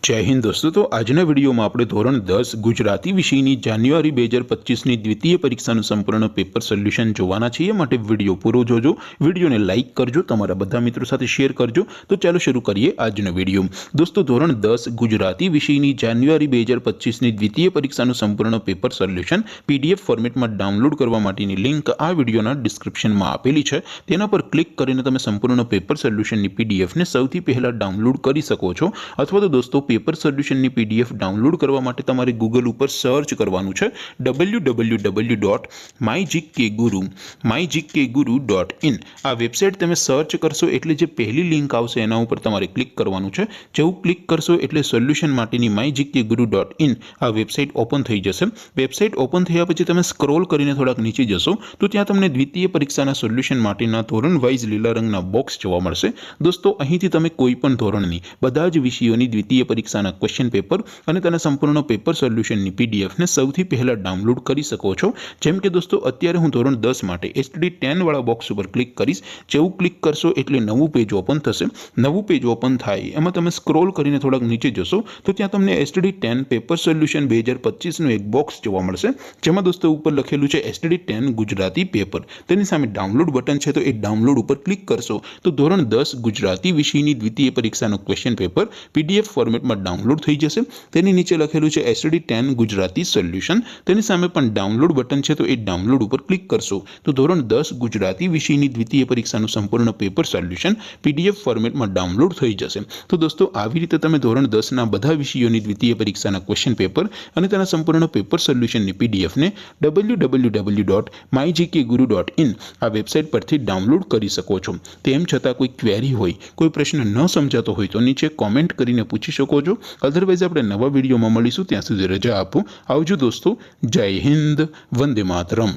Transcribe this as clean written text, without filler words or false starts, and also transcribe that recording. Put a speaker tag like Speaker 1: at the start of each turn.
Speaker 1: जय हिंद दोस्तों। तो આજના વિડીયોમાં આપણે ધોરણ 10 ગુજરાતી વિષયની જાન્યુઆરી 2025ની દ્વિતીય પરીક્ષાનું સંપૂર્ણ પેપર સોલ્યુશન જોવાના છીએ। માટે વિડીયો પૂરો જોજો, વિડીયોને લાઇક કરજો, તમારા બધા મિત્રો સાથે શેર કરજો। તો ચાલો શરૂ કરીએ આજનો વિડીયો। દોસ્તો ધોરણ 10 ગુજરાતી વિષયની જાન્યુઆરી 2025ની દ્વિતીય પરીક્ષાનું સંપૂર્ણ પેપર સોલ્યુશન PDF ફોર્મેટમાં ડાઉનલોડ કરવા માટેની લિંક આ વિડીયોના ડિસ્ક્રિપ્શનમાં આપેલી છે। તેના પર ક્લિક કરીને તમે સંપૂર્ણ પેપર સોલ્યુશનની PDF ને સૌથી પહેલા ડાઉનલોડ કરી શકો છો। અથવા તો દોસ્તો पेपर सोल्यूशन ની PDF डाउनलॉड करवा माटे तमारे गूगल पर सर्च करवानुं छे www.mygkguru.in। आ वेबसाइट तमे सर्च करशो एटले जे पहली लिंक आवशे एना उपर तमारे क्लिक करवानुं छे। जेवुं क्लिक करशो एटले सोल्यूशन माटेनी mygkguru.in आ वेबसाइट ओपन थई जशे। वेबसाइट ओपन थया पछी तमे स्क्रॉल करीने थोड़ाक नीचे जशो तो त्यां तमने द्वितीय परीक्षाना सोल्यूशन माटेना धोरण वाइज लीला रंगना बॉक्स जोवा मळशे। दोस्तों અહીંથી તમે કોઈપણ ધોરણની બધા જ વિષયોની દ્વિતીય પરીક્ષાના ક્વેશ્ચન પેપર અને તેના સંપૂર્ણ પેપર સોલ્યુશનની PDF ને સૌથી પહેલા ડાઉનલોડ કરી શકો છો। જેમ કે દોસ્તો અત્યારે હું ધોરણ 10 માટે STD 10 વાળા બોક્સ ઉપર ક્લિક કરીશ। જેવું ક્લિક કરશો એટલે નવું પેજ ઓપન થશે। નવું પેજ ઓપન થાય એમાં તમે સ્ક્રોલ કરીને થોડાક નીચે જશો તો ત્યાં તમને STD 10 પેપર સોલ્યુશન 2025 નું એક બોક્સ જોવા મળશે। જેમાં દોસ્તો ઉપર લખેલું છે STD 10 ગુજરાતી પેપર। તેની સામે ડાઉનલોડ બટન છે, તો એ ડાઉનલોડ ઉપર ક્લિક કરશો તો ધોરણ 10 ગુજરાતી વિષયની દ્વિતીય પરીક્ષાનું ક્વેશ્ચન પેપર PDF ફોર્મેટમાં डाउनलॉड थई जशे। तेनी नीचे लखेलुं छे STD 10 गुजराती सोल्यूशन। तेनी सामे पण डाउनलॉड बटन छे, तो ए डाउनलॉड पर क्लिक करशो तो धोरण 10 गुजराती विषयनी द्वितीय परीक्षानुं संपूर्ण पेपर सोल्यूशन PDF फॉर्मेट में डाउनलॉड थई जशे। तो दोस्तों आवी रीते तमे धोरण 10 ना बधा विषयोनी द्वितीय परीक्षाना क्वेश्चन पेपर अने तेना संपूर्ण पेपर सोल्यूशननी PDF ने www.mygkguru.in आ वेबसाइट परथी डाउनलॉड करी शको छो। तेम छतां कोई क्वेरी होय, कोई प्रश्न न समजातो होय तो नीचे कॉमेंट करीने पूछी शको छो। अदरवाइज આપણે નવા વિડીયોમાં મળીશું। ત્યાં સુધી રજા આપો। આવજો દોસ્તો। જય હિન્દ, વંદે માતરમ।